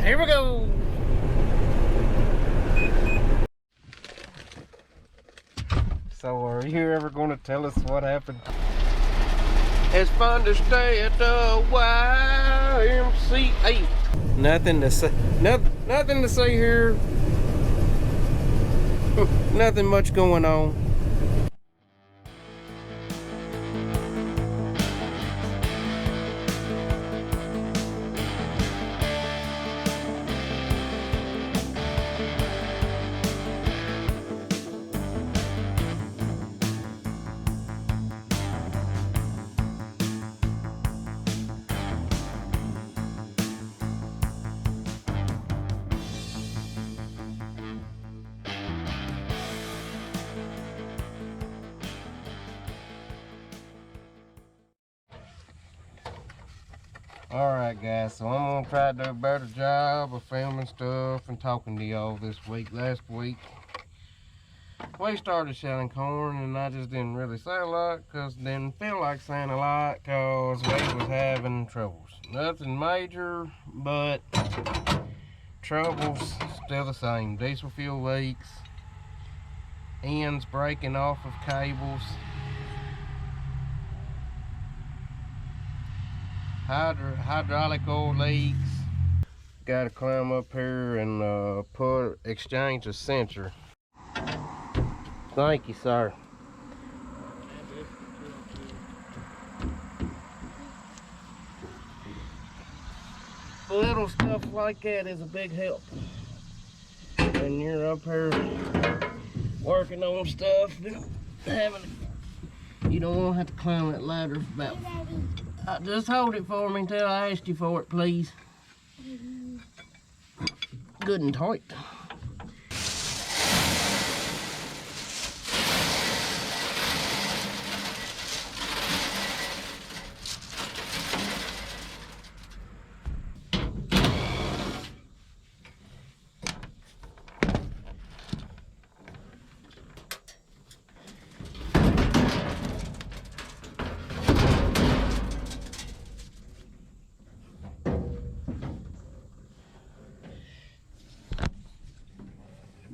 Alright, here we go. So are you ever going to tell us what happened? It's fun to stay at the YMCA. Nothing to say. Nothing to say here. Nothing much going on. Alright guys, so I'm going to try to do a better job of filming stuff and talking to y'all this week. Last week, we started selling corn and I just didn't really say a lot because didn't feel like saying a lot because we was having troubles. Nothing major, but troubles still the same. Diesel fuel leaks, ends breaking off of cables, hydraulic oil leaks. Got to climb up here and exchange a sensor. Thank you, sir. Little stuff like that is a big help when you're up here working on stuff. You don't want to have to climb that ladder about. Just hold it for me until I ask you for it, please. Good and tight.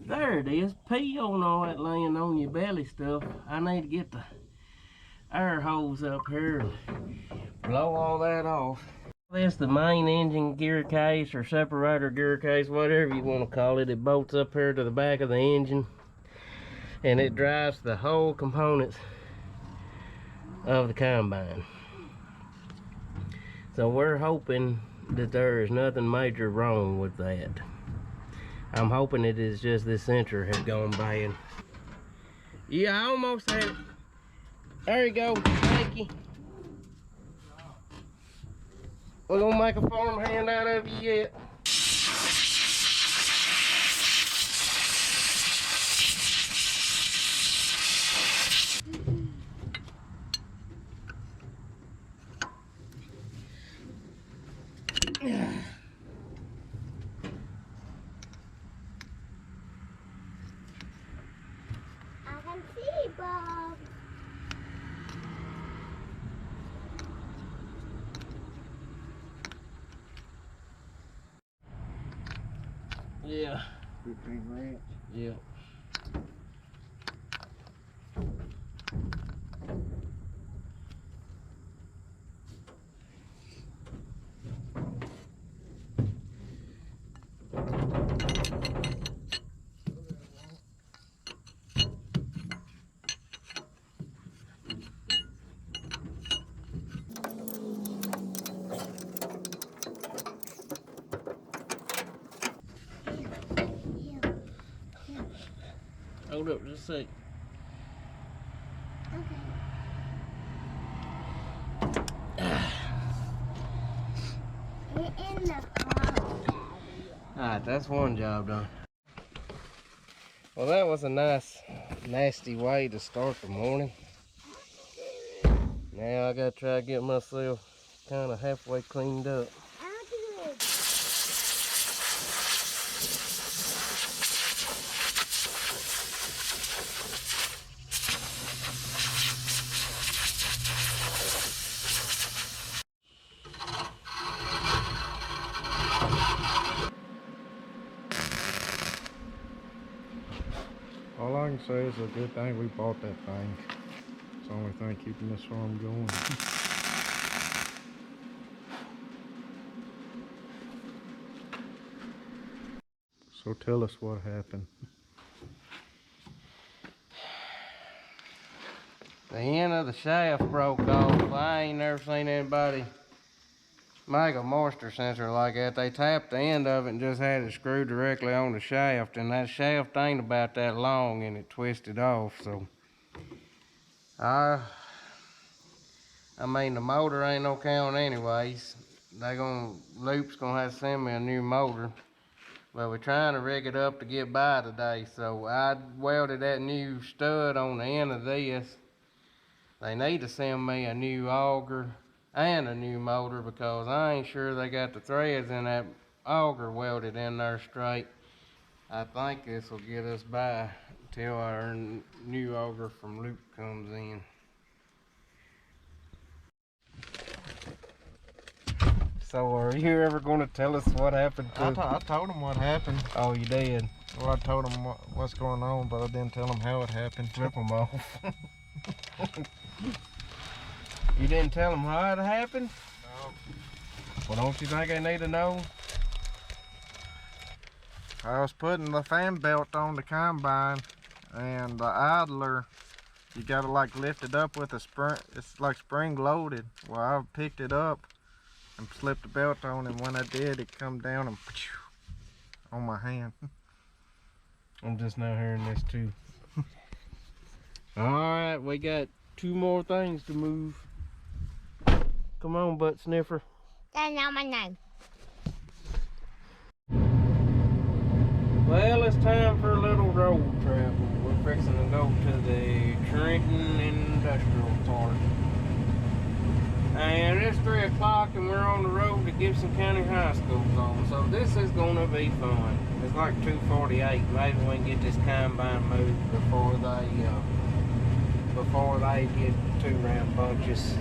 There it is. Pee on all that laying on your belly stuff. I need to get the air hose up here and blow all that off. This the main engine gear case or separator gear case, whatever you want to call it. It bolts up here to the back of the engine and it drives the whole components of the combine. So we're hoping that there is nothing major wrong with that. I'm hoping it is just this sensor has gone bad. Yeah, I almost had it. There you go. Thank you. We're gonna make a farmhand out of you yet. Bob. Yeah. 15 ranch. Yeah. Hold up just a sec. Okay. In the car. Alright, that's one job done. Well, that was a nice, nasty way to start the morning. Now I gotta try to get myself kind of halfway cleaned up. I'll do it. All I can say is a good thing we bought that thing. It's the only thing keeping this farm going. So tell us what happened. The end of the shaft broke off. I ain't never seen anybody make a moisture sensor like that. They tapped the end of it and just had it screwed directly on the shaft, and that shaft ain't about that long and it twisted off. So I mean, the motor ain't no count anyways. Loop's gonna have to send me a new motor. But we're trying to rig it up to get by today. So I welded that new stud on the end of this. They need to send me a new auger and a new motor because I ain't sure they got the threads in that auger welded in there straight. I think this will get us by until our new auger from Loop comes in. So are you ever going to tell us what happened to... I told him what happened. Oh, you did? Well, I told him what's going on, but I didn't tell him how it happened. Rip them off. You didn't tell them how it happened? No. Well, don't you think they need to know? I was putting the fan belt on the combine, and the idler, you gotta like lift it up with a spring. It's like spring loaded. Well, I picked it up and slipped the belt on, and when I did, it come down and on my hand. I'm just now hearing this too. Alright, we got 2 more things to move. Come on, butt sniffer. That's not my name. Well, it's time for a little road travel. We're fixing to go to the Trenton Industrial Park. And it's 3 o'clock and we're on the road to Gibson County High School zone. So this is gonna be fun. It's like 2:48. Maybe we can get this combine moved before they get too rambunctious.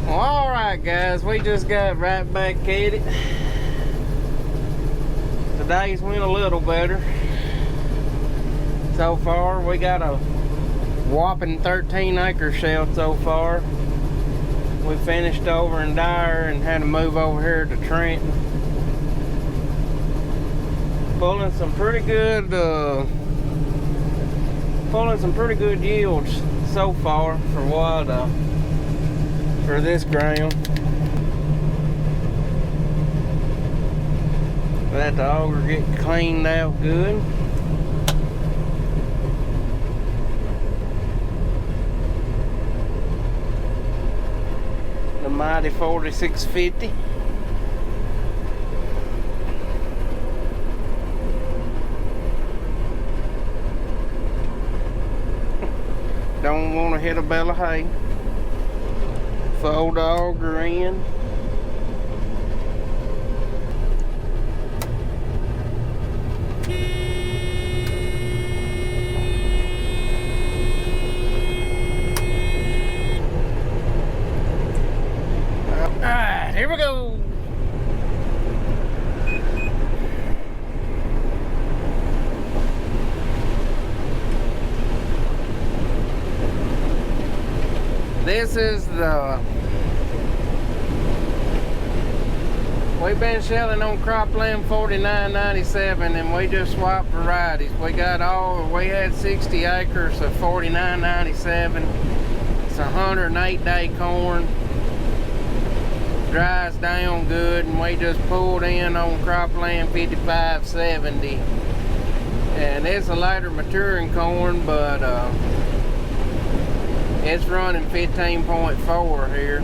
Alright guys, we just got right back at it. Today's went a little better. So far, we got a whopping 13-acre shell so far. We finished over in Deere and had to move over here to Trenton. Pulling some pretty good yields so far for this ground. Let the auger get cleaned out good. The mighty 4650. Don't want to hit a bale of hay. Fold the auger in. Alright, here we we go. This is the, we've been selling on Cropland 49.97, and we just swapped varieties. We had 60 acres of 49.97. It's 108-day corn. Dries down good, and we just pulled in on Cropland 55.70. And it's a later maturing corn, but it's running 15.4 here.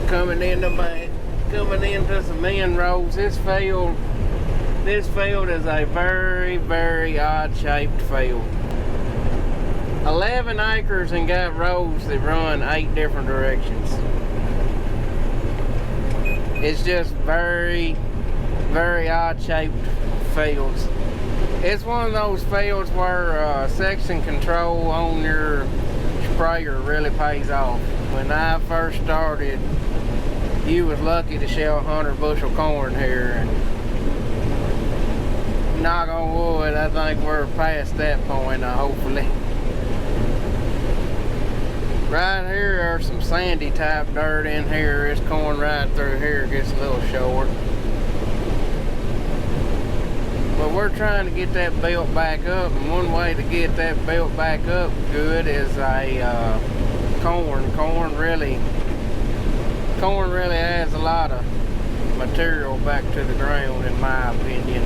Coming into some end rows. This field is a very, very odd shaped field. 11 acres and got rows that run 8 different directions. It's just very, very odd shaped fields. It's one of those fields where section control on your sprayer really pays off. When I first started, you was lucky to shell 100 bushel corn here. And knock on wood, I think we're past that point, hopefully. Right here there's some sandy type dirt in here. This corn right through here gets a little short. But we're trying to get that built back up, and one way to get that built back up good is a corn. Corn really adds a lot of material back to the ground, in my opinion.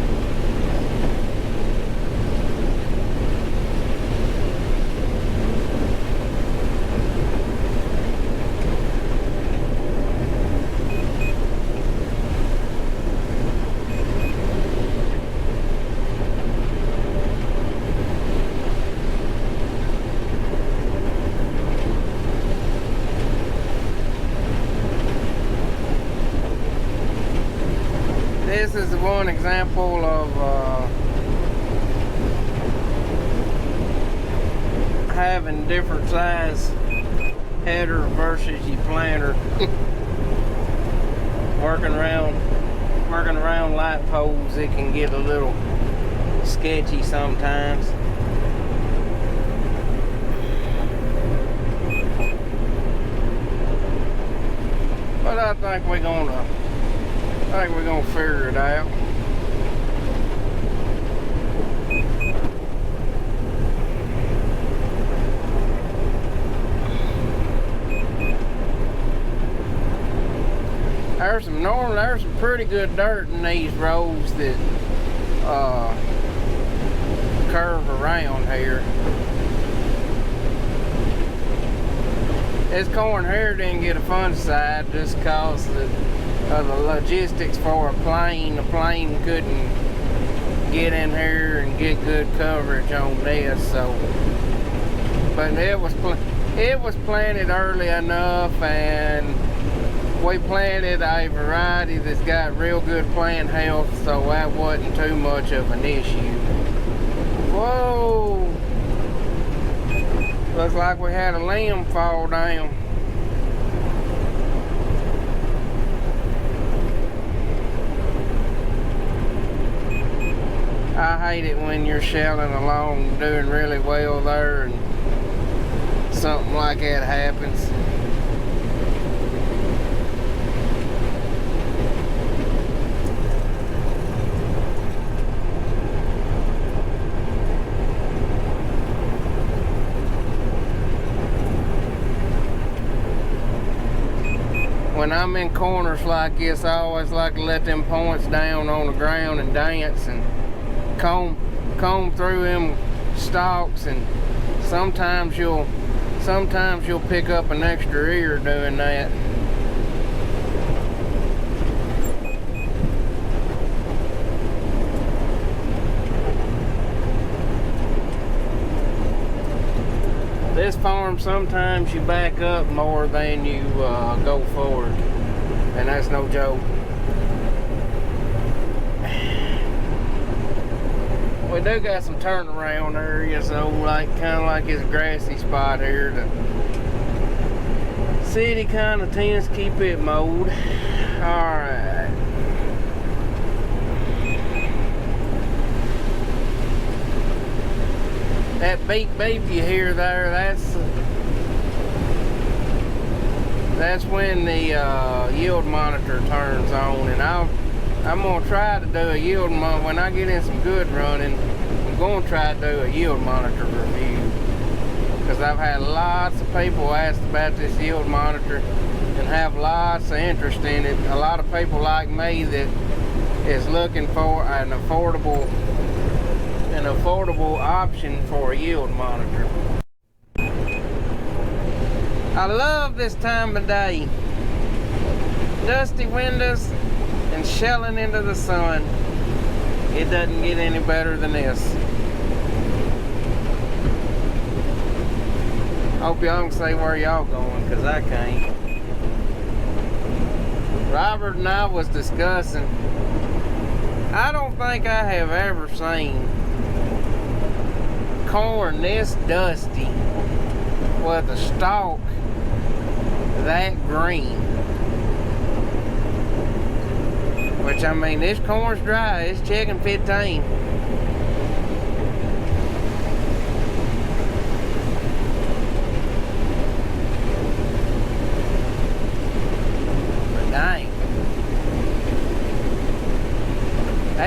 This is one example of having different size header versus your planter. working around light poles, it can get a little sketchy sometimes. But I think we're gonna figure it out. There's some pretty good dirt in these rows that curve around here. This corn here didn't get a fungicide just because of the logistics for a plane. The plane couldn't get in here and get good coverage on this, so. But it was planted early enough, and we planted a variety that's got real good plant health, so that wasn't too much of an issue. Whoa! Looks like we had a limb fall down. I hate it when you're shelling along doing really well there and something like that happens. When I'm in corners like this, I always like to let them points down on the ground and dance and comb through them stalks, and sometimes you'll pick up an extra ear doing that. This farm, sometimes you back up more than you go forward, and that's no joke. We do got some turnaround areas, so kind of like this grassy spot here. city kind of tends to keep it mowed. Alright. That beep beep you hear there, that's when the yield monitor turns on, and I'm gonna try to do a yield monitor when I get in some good running. I'm gonna try to do a yield monitor review, because I've had lots of people ask about this yield monitor and have lots of interest in it. A lot of people like me that is looking for an affordable option for a yield monitor. I love this time of day. Dusty windows and shelling into the sun. It doesn't get any better than this. Hope y'all can say where y'all going, because I can't. Robert and I was discussing, I don't think I have ever seen corn this dusty with a stalk that green. Which, I mean, this corn's dry. It's checking 15. But dang.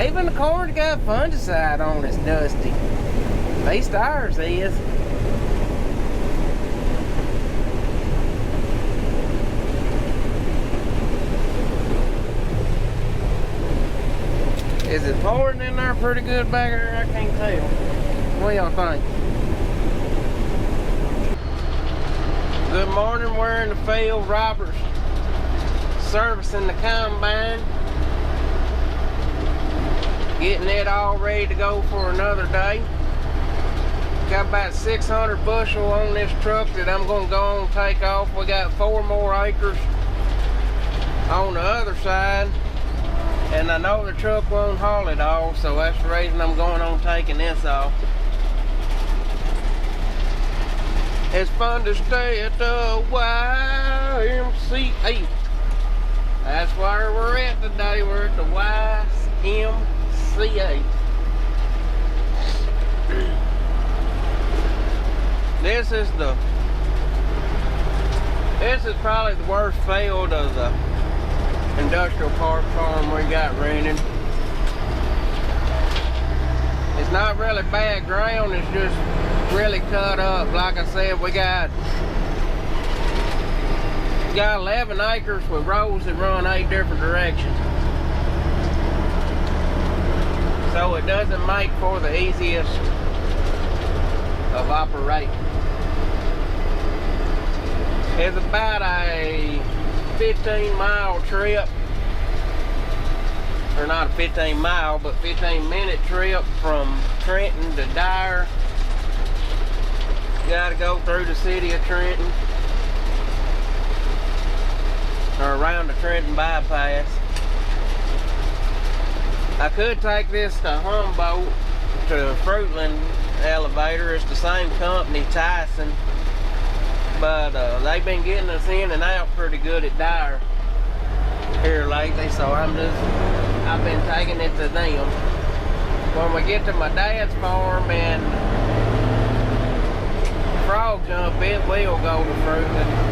Even the corn's got fungicide on it's dusty. At least ours is. Is it pouring in there pretty good back there? I can't tell. What do y'all think? Good morning, we're in the field. Robert's servicing the combine. Getting it all ready to go for another day. Got about 600 bushel on this truck that I'm going to go on and take off. We got 4 more acres on the other side. And I know the truck won't haul it all, so that's the reason I'm going on taking this off. It's fun to stay at the YMCA. That's where we're at today. We're at the YMCA. This is probably the worst field of the industrial park farm we got rented. It's not really bad ground, it's just really cut up. Like I said, we got 11 acres with roads that run 8 different directions. So it doesn't make for the easiest of operating. It's about a 15-mile trip, or not a 15-mile, but 15-minute trip from Trenton to Deere. Got to go through the city of Trenton, or around the Trenton bypass. I could take this to Humboldt, to Freightliner elevator. It's the same company, Tyson. But they've been getting us in and out pretty good at Deere here lately, so I've been taking it to them. When we get to my dad's farm and Frog Jump, it will go to Freightliner.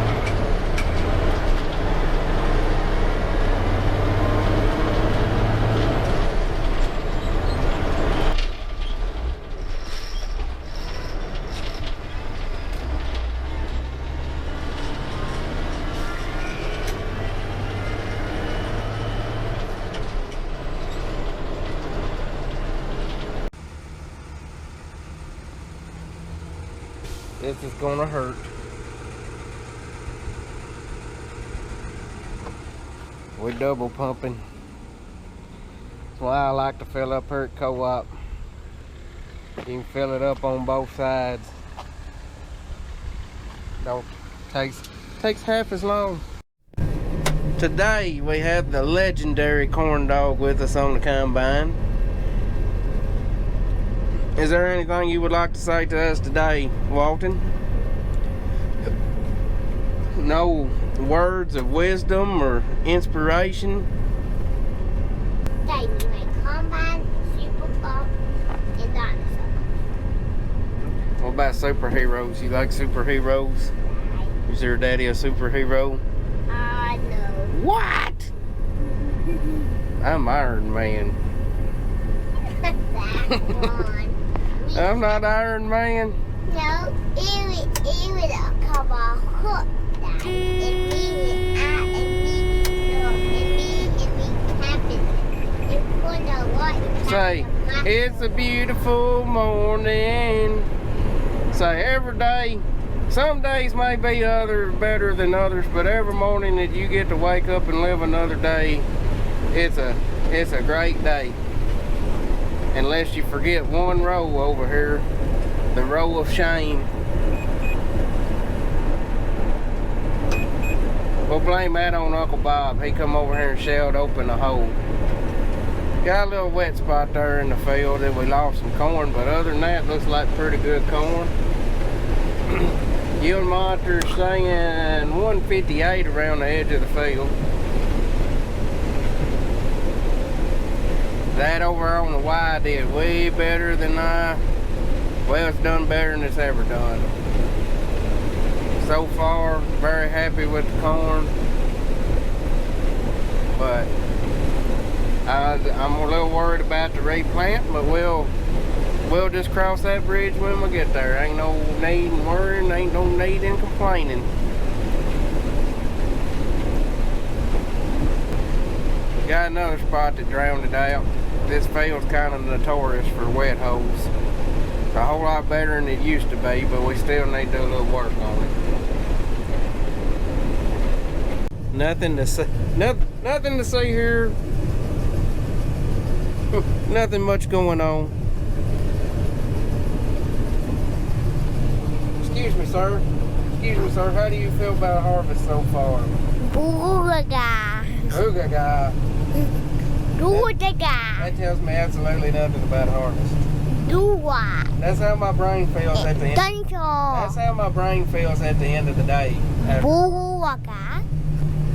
This is gonna hurt. We're double pumping. That's why I like to fill up here at Co-op. You can fill it up on both sides. Don't takes half as long. Today we have the legendary corn dog with us on the combine. Is there anything you would like to say to us today, Walton? No, words of wisdom or inspiration? They make combine, super pop, and dinosaur. What about superheroes? You like superheroes? Is your daddy a superhero? No. What? I'm Iron Man. That one. I'm not Iron Man. No, it was a cover hook that and me happened. It was a what? Say, it's a beautiful morning. Say, every day, some days may be better than others, but every morning that you get to wake up and live another day, it's a great day. Unless you forget one row over here, the row of shame. We'll blame that on Uncle Bob. He come over here and shelled open the hole. Got a little wet spot there in the field that we lost some corn, but other than that, looks like pretty good corn. Yield monitor saying 158 around the edge of the field. That over on the Y did way better than well, it's done better than it's ever done. So far, very happy with the corn, but I'm a little worried about the replant, but we'll just cross that bridge when we get there. Ain't no need in worrying, ain't no need in complaining. Got another spot that drowned it out. This field's kind of notorious for wet holes. A whole lot better than it used to be, but we still need to do a little work on it. Nothing to see. Nothing to see here. Nothing much going on. Excuse me, sir. Excuse me, sir. How do you feel about harvest so far? Boogaga. Boogaga. Boogaga. That tells me absolutely nothing about harvest. Do what? That's how my brain feels at the end. That's how my brain feels at the end of the day. Boogaga.